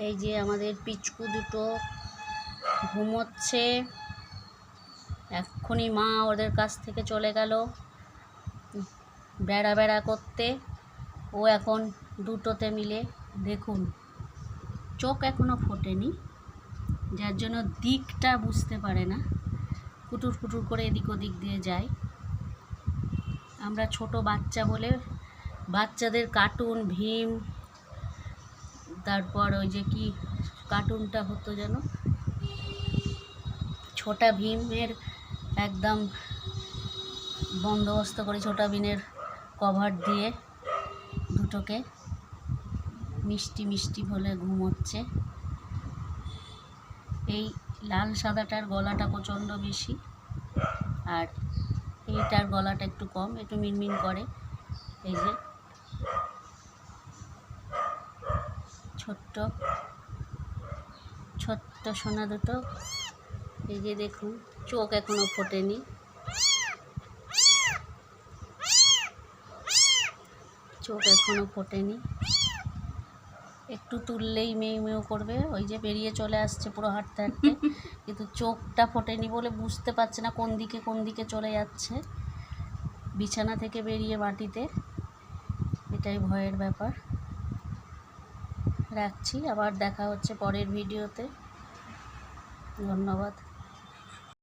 এই যে আমাদের পিচকু দুটো ঘুমোচ্ছে। এক্ষুনি মা ওদের কাছ থেকে চলে গেল বেড়া বেড়া করতে। ও এখন দুটোতে মিলে দেখুন চোখ এখনো ফোটেনি, যার জন্য দিকটা বুঝতে পারে না, ফুটুর ফুটুর করে এদিক ওদিক দিয়ে যায়। আমরা ছোট বাচ্চা বলে বাচ্চাদের কার্টুন ভীম, তারপর ওই যে কি কার্টুনটা হতো যেন, ছোটা ভীমের একদম বন্দোবস্ত করে ছোটা ভীমের কভার দিয়ে দুটোকে মিষ্টি মিষ্টি বলে ঘুমোচ্ছে। এই লাল সাদাটার গলাটা প্রচণ্ড বেশি, আর এইটার গলাটা একটু কম, একটু মিনমিন করে। এই যে ছোট্ট ছোট্ট সোনা দুটো, এই যে দেখুন চোখ এখনো ফোটেনি। চোখ এখনো ফোটেনি, একটু তুললেই মেয়ে মেয়েও করবে। ওই যে বেরিয়ে চলে আসছে পুরো হাঁটতে হাঁটতে, কিন্তু চোখটা ফোটেনি বলে বুঝতে পারছে না কোন দিকে চলে যাচ্ছে বিছানা থেকে বেরিয়ে মাটিতে। এটাই ভয়ের ব্যাপার। রাখছি, আবার দেখা হচ্ছে পরের ভিডিওতে। ধন্যবাদ।